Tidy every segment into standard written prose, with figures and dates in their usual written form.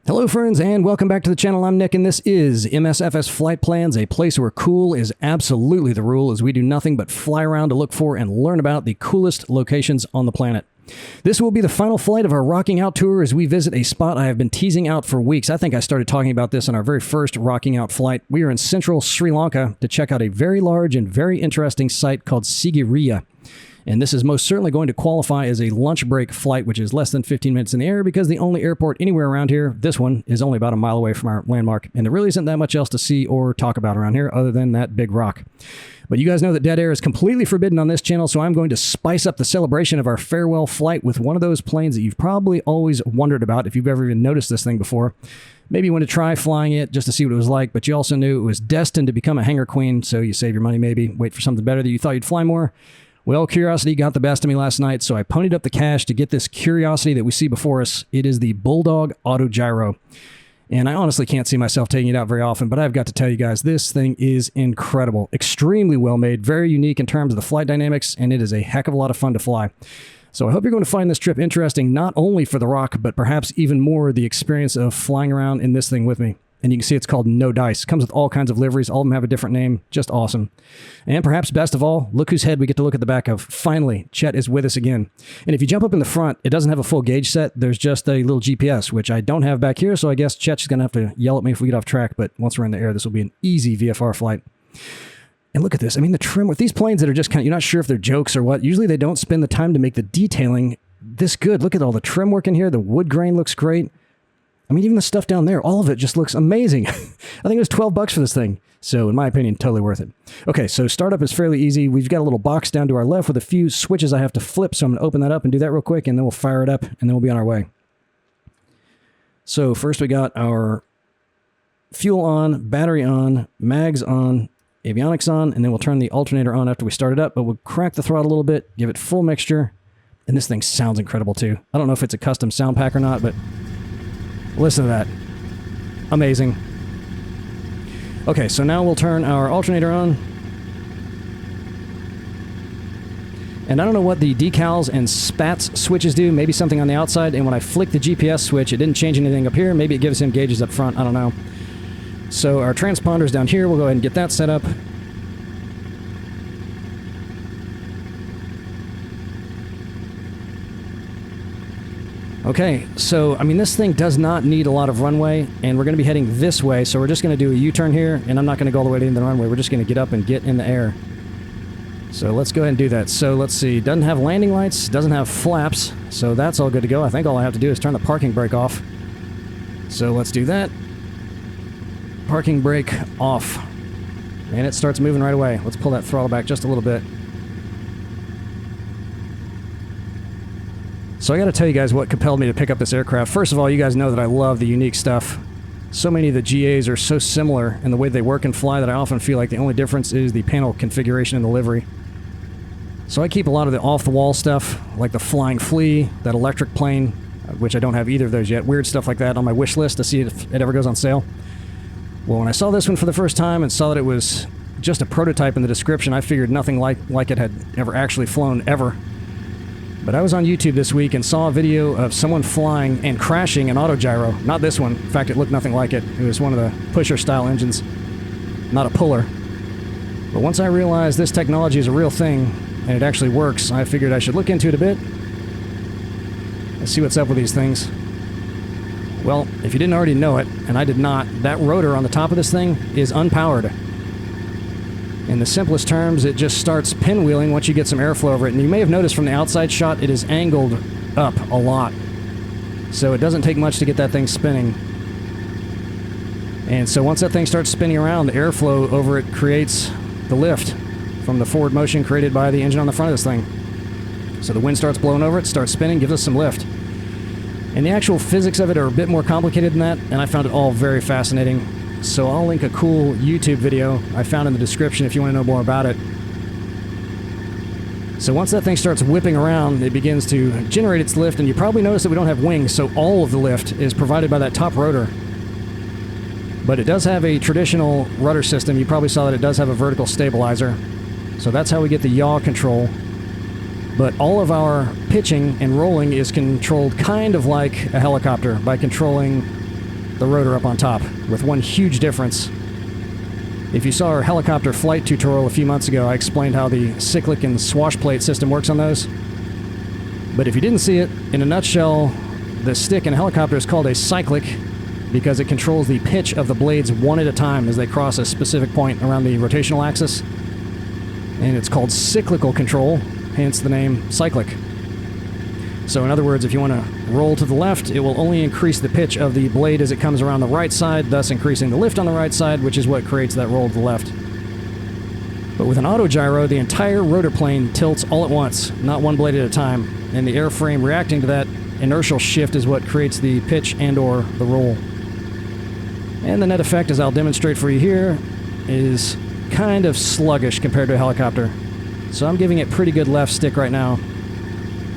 Hello friends and welcome back to the channel. I'm Nick and this is MSFS Flight Plans, a place where cool is absolutely the rule as we do nothing but fly around to look for and learn about the coolest locations on the planet. This will be the final flight of our Rocking Out tour as we visit a spot I have been teasing out for weeks. I think I started talking about this on our very first Rocking Out flight. We are in central Sri Lanka to check out a very large and very interesting site called Sigiriya. And this is most certainly going to qualify as a lunch break flight, which is less than 15 minutes in the air because the only airport anywhere around here, this one, is only about a mile away from our landmark. And there really isn't that much else to see or talk about around here other than that big rock. But you guys know that dead air is completely forbidden on this channel, so I'm going to spice up the celebration of our farewell flight with one of those planes that you've probably always wondered about if you've ever even noticed this thing before. Maybe you want to try flying it just to see what it was like, but you also knew it was destined to become a hangar queen, so you save your money maybe, wait for something better that you thought you'd fly more. Well, curiosity got the best of me last night, so I ponied up the cash to get this curiosity that we see before us. It is the Bulldog Autogyro. And I honestly can't see myself taking it out very often, but I've got to tell you guys, this thing is incredible. Extremely well made, very unique in terms of the flight dynamics, and it is a heck of a lot of fun to fly. So I hope you're going to find this trip interesting, not only for the rock, but perhaps even more the experience of flying around in this thing with me. And you can see it's called No Dice. It comes with all kinds of liveries. All of them have a different name. Just awesome. And perhaps best of all, look whose head we get to look at the back of. Finally, Chet is with us again. And if you jump up in the front, it doesn't have a full gauge set. There's just a little GPS, which I don't have back here. So I guess Chet's going to have to yell at me if we get off track. But once we're in the air, this will be an easy VFR flight. And look at this. I mean, the trim with these planes that are just kind of, you're not sure if they're jokes or what. Usually they don't spend the time to make the detailing this good. Look at all the trim work in here. The wood grain looks great. I mean, even the stuff down there, all of it just looks amazing. I think it was $12 for this thing. So in my opinion, totally worth it. Okay, so startup is fairly easy. We've got a little box down to our left with a few switches I have to flip. So I'm going to open that up and do that real quick, and then we'll fire it up, and then we'll be on our way. So first we got our fuel on, battery on, mags on, avionics on, and then we'll turn the alternator on after we start it up. But we'll crack the throttle a little bit, give it full mixture. And this thing sounds incredible too. I don't know if it's a custom sound pack or not, but listen to that. Amazing. Okay, so now we'll turn our alternator on. And I don't know what the decals and spats switches do. Maybe something on the outside. And when I flick the GPS switch, it didn't change anything up here. Maybe it gives him gauges up front. I don't know. So our transponder's down here. We'll go ahead and get that set up. Okay, so, I mean, this thing does not need a lot of runway, and we're going to be heading this way, so we're just going to do a U-turn here, and I'm not going to go all the way to the runway. We're just going to get up and get in the air. So let's go ahead and do that. So let's see, doesn't have landing lights, doesn't have flaps, so that's all good to go. I think all I have to do is turn the parking brake off. So let's do that. Parking brake off. And it starts moving right away. Let's pull that throttle back just a little bit. So I got to tell you guys what compelled me to pick up this aircraft. First of all, you guys know that I love the unique stuff. So many of the GAs are so similar in the way they work and fly that I often feel like the only difference is the panel configuration and the livery. So I keep a lot of the off-the-wall stuff, like the Flying Flea, that electric plane, which I don't have either of those yet. Weird stuff like that on my wish list to see if it ever goes on sale. Well, when I saw this one for the first time and saw that it was just a prototype in the description, I figured nothing like it had ever actually flown ever. But I was on YouTube this week and saw a video of someone flying and crashing an autogyro. Not this one. In fact, it looked nothing like it. It was one of the pusher-style engines, not a puller. But once I realized this technology is a real thing, and it actually works, I figured I should look into it a bit and see what's up with these things. Well, if you didn't already know it, and I did not, that rotor on the top of this thing is unpowered. In the simplest terms, it just starts pinwheeling once you get some airflow over it. And you may have noticed from the outside shot, it is angled up a lot. So it doesn't take much to get that thing spinning. And so once that thing starts spinning around, the airflow over it creates the lift from the forward motion created by the engine on the front of this thing. So the wind starts blowing over it, starts spinning, gives us some lift. And the actual physics of it are a bit more complicated than that, and I found it all very fascinating. So I'll link a cool YouTube video I found in the description if you want to know more about it. So once that thing starts whipping around, it begins to generate its lift, and you probably notice that we don't have wings, so all of the lift is provided by that top rotor. But it does have a traditional rudder system. You probably saw that it does have a vertical stabilizer. So that's how we get the yaw control. But all of our pitching and rolling is controlled kind of like a helicopter by controlling the rotor up on top, with one huge difference. If you saw our helicopter flight tutorial a few months ago, I explained how the cyclic and swash plate system works on those. But if you didn't see it, in a nutshell, the stick in a helicopter is called a cyclic because it controls the pitch of the blades one at a time as they cross a specific point around the rotational axis. And it's called cyclical control, hence the name cyclic. So in other words, if you want to roll to the left, it will only increase the pitch of the blade as it comes around the right side, thus increasing the lift on the right side, which is what creates that roll to the left. But with an autogyro, the entire rotor plane tilts all at once, not one blade at a time, and the airframe reacting to that inertial shift is what creates the pitch and/or the roll. And the net effect, as I'll demonstrate for you here, is kind of sluggish compared to a helicopter. So I'm giving it pretty good left stick right now.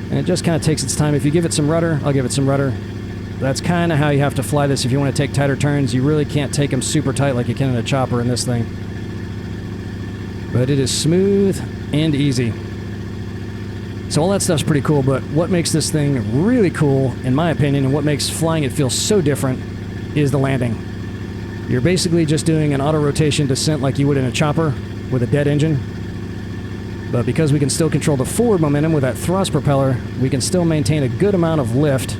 And it just kind of takes its time. If you give it some rudder, I'll give it some rudder. That's kind of how you have to fly this if you want to take tighter turns. You really can't take them super tight like you can in a chopper in this thing. But it is smooth and easy. So all that stuff's pretty cool, but what makes this thing really cool, in my opinion, and what makes flying it feel so different, is the landing. You're basically just doing an auto-rotation descent like you would in a chopper with a dead engine. But because we can still control the forward momentum with that thrust propeller, we can still maintain a good amount of lift,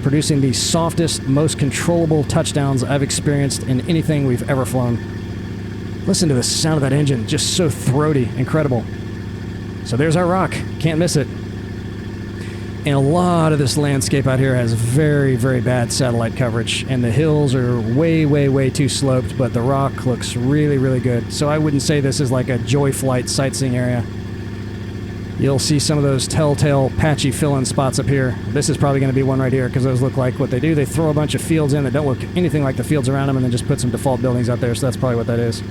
producing the softest, most controllable touchdowns I've experienced in anything we've ever flown. Listen to the sound of that engine, just so throaty, incredible. So there's our rock, can't miss it. And a lot of this landscape out here has very, very bad satellite coverage, and the hills are way, way, way too sloped, but the rock looks really, really good. So I wouldn't say this is like a joy flight sightseeing area. You'll see some of those telltale patchy fill-in spots up here. This is probably going to be one right here, because those look like what they do. They throw a bunch of fields in that don't look anything like the fields around them, and then just put some default buildings out there, so that's probably what that is.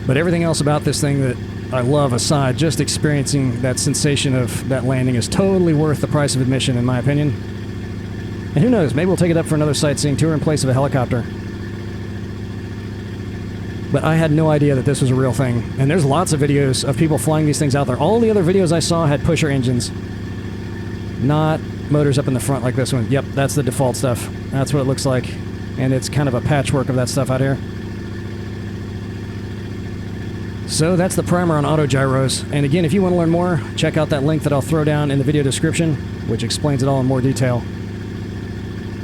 But everything else about this thing that I love aside, just experiencing that sensation of that landing is totally worth the price of admission, in my opinion. And who knows, maybe we'll take it up for another sightseeing tour in place of a helicopter. But I had no idea that this was a real thing. And there's lots of videos of people flying these things out there. All the other videos I saw had pusher engines, not motors up in the front like this one. Yep, that's the default stuff. That's what it looks like. And it's kind of a patchwork of that stuff out here. So that's the primer on autogyros. And again, if you want to learn more, check out that link that I'll throw down in the video description, which explains it all in more detail.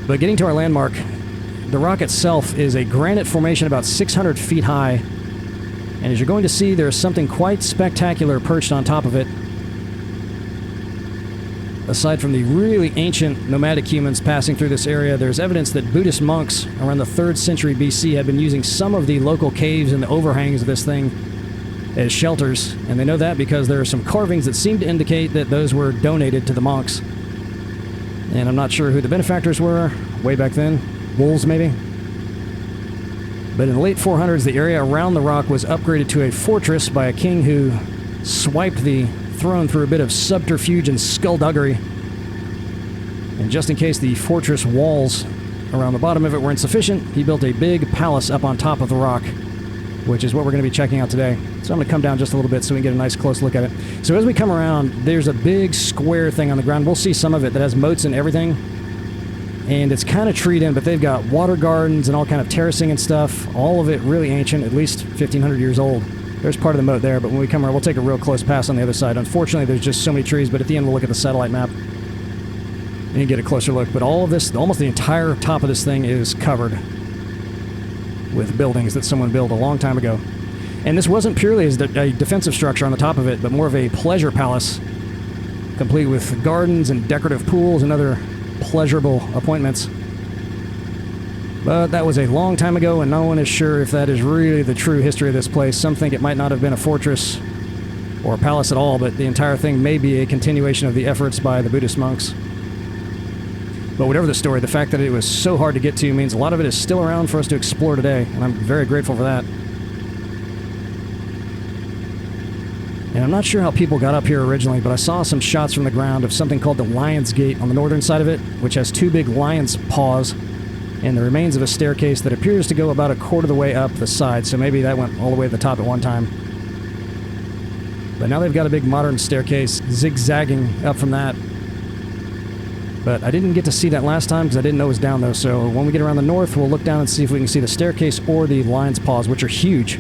But getting to our landmark, the rock itself is a granite formation about 600 feet high. And as you're going to see, there's something quite spectacular perched on top of it. Aside from the really ancient nomadic humans passing through this area, there's evidence that Buddhist monks around the 3rd century BC had been using some of the local caves and the overhangs of this thing as shelters, and they know that because there are some carvings that seem to indicate that those were donated to the monks. And I'm not sure who the benefactors were way back then. Wolves, maybe? But in the late 400s, the area around the rock was upgraded to a fortress by a king who swiped the throne through a bit of subterfuge and skullduggery. And just in case the fortress walls around the bottom of it were insufficient, he built a big palace up on top of the rock, which is what we're going to be checking out today. So I'm going to come down just a little bit so we can get a nice close look at it. So as we come around, there's a big square thing on the ground. We'll see some of it that has moats and everything. And it's kind of treed in, but they've got water gardens and all kind of terracing and stuff. All of it really ancient, at least 1,500 years old. There's part of the moat there, but when we come around, we'll take a real close pass on the other side. Unfortunately, there's just so many trees, but at the end, we'll look at the satellite map and you get a closer look. But all of this, almost the entire top of this thing is covered with buildings that someone built a long time ago. And this wasn't purely as a defensive structure on the top of it, but more of a pleasure palace, complete with gardens and decorative pools and other pleasurable appointments. But that was a long time ago, and no one is sure if that is really the true history of this place. Some think it might not have been a fortress or a palace at all, but the entire thing may be a continuation of the efforts by the Buddhist monks. But whatever the story, the fact that it was so hard to get to means a lot of it is still around for us to explore today, and I'm very grateful for that. And I'm not sure how people got up here originally, but I saw some shots from the ground of something called the Lion's Gate on the northern side of it, which has 2 big lion's paws and the remains of a staircase that appears to go about a quarter of the way up the side, so maybe that went all the way to the top at one time. But now they've got a big modern staircase zigzagging up from that. But I didn't get to see that last time because I didn't know it was down, though. So when we get around the north, we'll look down and see if we can see the staircase or the lion's paws, which are huge.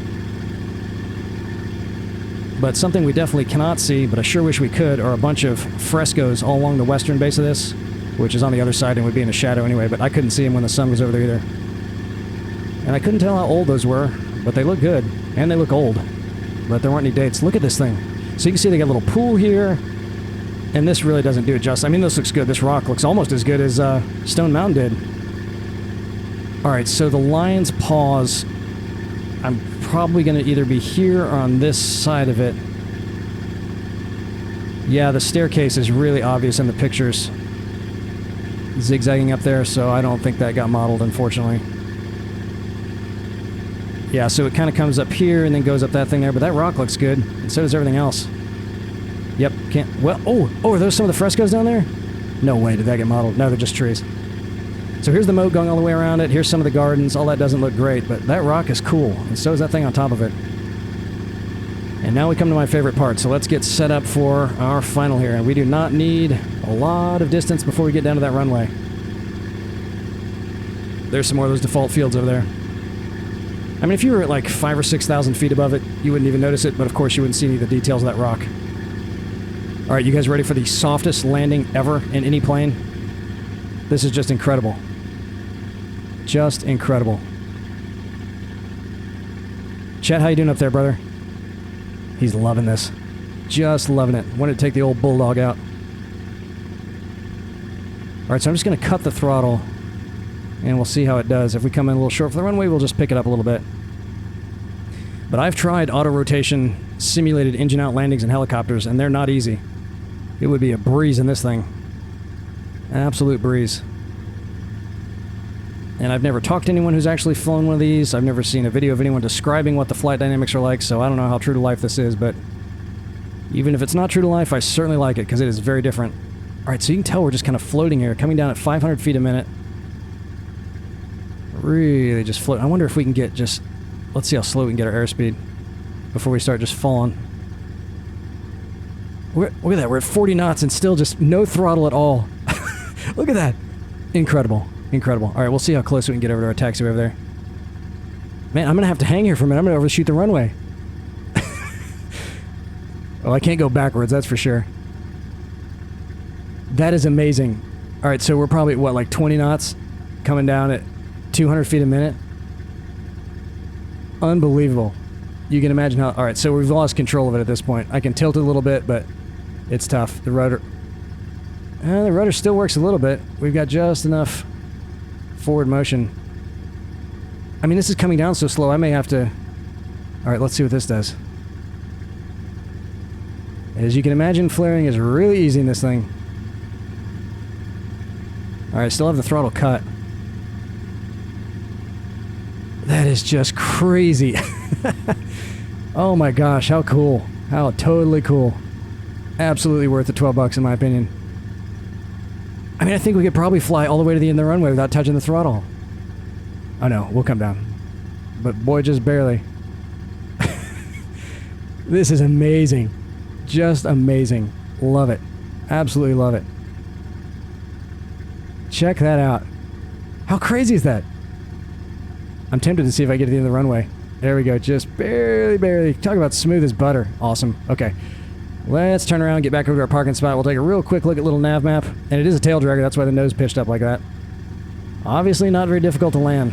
But something we definitely cannot see, but I sure wish we could, are a bunch of frescoes all along the western base of this, which is on the other side and would be in the shadow anyway, but I couldn't see them when the sun was over there either. And I couldn't tell how old those were, but they look good, and they look old. But there weren't any dates. Look at this thing. So you can see they got a little pool here, and this really doesn't do it justice. I mean, this looks good. This rock looks almost as good as Stone Mountain did. Alright, so the lion's paws, I'm probably going to either be here or on this side of it. Yeah, the staircase is really obvious in the pictures. Zigzagging up there, so I don't think that got modeled, unfortunately. Yeah, so it kind of comes up here and then goes up that thing there, but that rock looks good, and so does everything else. Yep, can't... Well, oh, are those some of the frescoes down there? No way did that get modeled. No, they're just trees. So here's the moat going all the way around it. Here's some of the gardens. All that doesn't look great, but that rock is cool, and so is that thing on top of it. And now we come to my favorite part, so let's get set up for our final here. And we do not need a lot of distance before we get down to that runway. There's some more of those default fields over there. I mean, if you were at like 5,000 or 6,000 feet above it, you wouldn't even notice it, but of course you wouldn't see any of the details of that rock. Alright, you guys ready for the softest landing ever in any plane? This is just incredible. Just incredible. Chet, how you doing up there, brother? He's loving this. Just loving it. Wanted to take the old Bulldog out. Alright, so I'm just going to cut the throttle, and we'll see how it does. If we come in a little short for the runway, we'll just pick it up a little bit. But I've tried auto-rotation simulated engine-out landings in helicopters, and they're not easy. It would be a breeze in this thing. Absolute breeze. And I've never talked to anyone who's actually flown one of these. I've never seen a video of anyone describing what the flight dynamics are like, so I don't know how true to life this is, but even if it's not true to life, I certainly like it, because it is very different. Alright, so you can tell we're just kind of floating here, coming down at 500 feet a minute. Really just float. I wonder if we can get just... Let's see how slow we can get our airspeed before we start just falling. Look at that, we're at 40 knots and still just no throttle at all. Look at that. Incredible. Incredible. Alright, we'll see how close we can get over to our taxi over there. Man, I'm going to have to hang here for a minute. I'm going to overshoot the runway. Oh, I can't go backwards, that's for sure. That is amazing. Alright, so we're probably, what, like 20 knots? Coming down at 200 feet a minute? Unbelievable. You can imagine how... Alright, so we've lost control of it at this point. I can tilt it a little bit, but it's tough. The rudder... the rudder still works a little bit. We've got just enough forward motion. I mean, this is coming down so slow, I may have to... Alright, let's see what this does. As you can imagine, flaring is really easy in this thing. Alright, still have the throttle cut. That is just crazy. Oh my gosh, how cool. How totally cool. Absolutely worth the 12 bucks in my opinion. I mean, I think we could probably fly all the way to the end of the runway without touching the throttle. Oh no, we'll come down. But boy, just barely. This is amazing. Just amazing. Love it. Absolutely love it. Check that out. How crazy is that? I'm tempted to see if I get to the end of the runway. There we go. Just barely. Talk about smooth as butter. Awesome. Okay. Let's turn around and get back over to our parking spot. We'll take a real quick look at little NavMap. And it is a tail dragger. That's why the nose pitched up like that. Obviously not very difficult to land.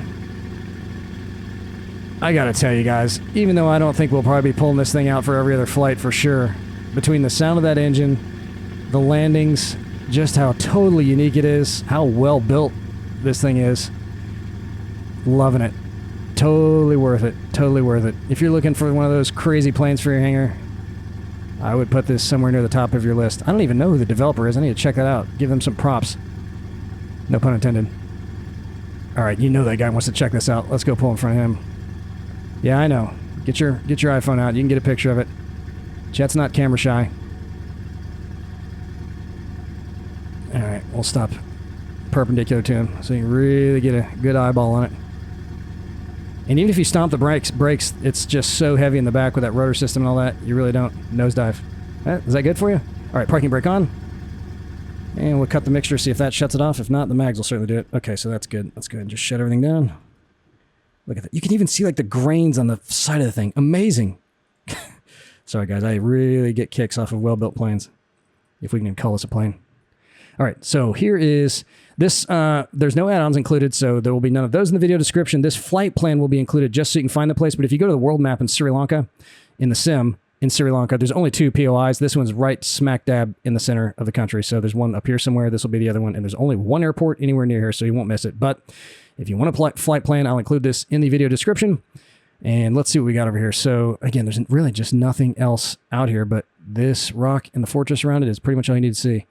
I gotta tell you guys, even though I don't think we'll probably be pulling this thing out for every other flight for sure, between the sound of that engine, the landings, just how totally unique it is, how well built this thing is, loving it. Totally worth it. Totally worth it. If you're looking for one of those crazy planes for your hangar, I would put this somewhere near the top of your list. I don't even know who the developer is. I need to check that out. Give them some props. No pun intended. Alright, you know that guy wants to check this out. Let's go pull in front of him. Yeah, I know. Get your iPhone out. You can get a picture of it. Chet's not camera shy. Alright, we'll stop perpendicular to him so you can really get a good eyeball on it. And even if you stomp the brakes, it's just so heavy in the back with that rotor system and all that, you really don't nosedive. Is that good for you? Alright, parking brake on. And we'll cut the mixture, see if that shuts it off. If not, the mags will certainly do it. Okay, so that's good. Let's go ahead and just shut everything down. Look at that. You can even see like the grains on the side of the thing. Amazing. Sorry, guys. I really get kicks off of well-built planes. If we can call this a plane. All right, so here is this. There's no add-ons included, so there will be none of those in the video description. This flight plan will be included just so you can find the place. But if you go to the world map in Sri Lanka, in the sim, in Sri Lanka, there's only 2 POIs. This one's right smack dab in the center of the country. So there's one up here somewhere. This will be the other one. And there's only 1 airport anywhere near here, so you won't miss it. But if you want a flight plan, I'll include this in the video description. And let's see what we got over here. So again, there's really just nothing else out here, but this rock and the fortress around it is pretty much all you need to see.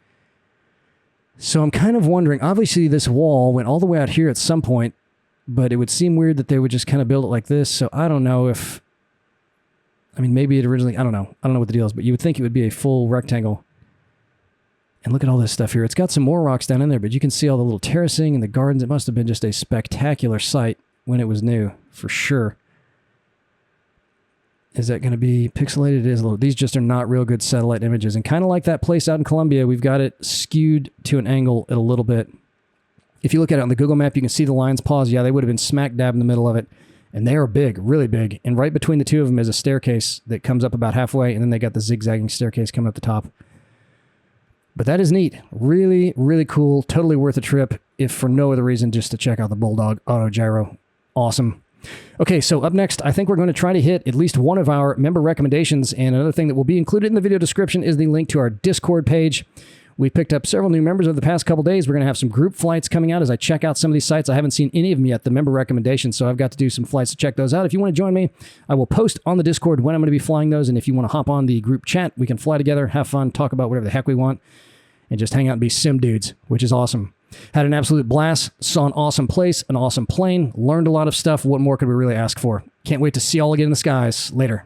So I'm kind of wondering, obviously this wall went all the way out here at some point, but it would seem weird that they would just kind of build it like this. So I don't know if, I mean, maybe it originally, I don't know what the deal is, but you would think it would be a full rectangle. And look at all this stuff here. It's got some more rocks down in there, but you can see all the little terracing and the gardens. It must have been just a spectacular sight when it was new, for sure. Is that going to be pixelated? It is a little. These just are not real good satellite images. And kind of like that place out in Colombia, we've got it skewed to an angle at a little bit. If you look at it on the Google map, you can see the lines pause. Yeah, they would have been smack dab in the middle of it. And they are big, really big. And right between the two of them is a staircase that comes up about halfway. And then they got the zigzagging staircase coming up the top. But that is neat. Really, really cool. Totally worth a trip, if for no other reason, just to check out the Bulldog Autogyro. Awesome. Okay, so up next, I think we're going to try to hit at least one of our member recommendations, and another thing that will be included in the video description is the link to our Discord page. We picked up several new members over the past couple days. We're going to have some group flights coming out as I check out some of these sites. I haven't seen any of them yet, the member recommendations, so I've got to do some flights to check those out. If you want to join me, I will post on the Discord when I'm going to be flying those, and if you want to hop on the group chat, we can fly together, have fun, talk about whatever the heck we want, and just hang out and be sim dudes, which is awesome. Had an absolute blast, saw an awesome place, an awesome plane, learned a lot of stuff. What more could we really ask for? Can't wait to see y'all again in the skies. Later.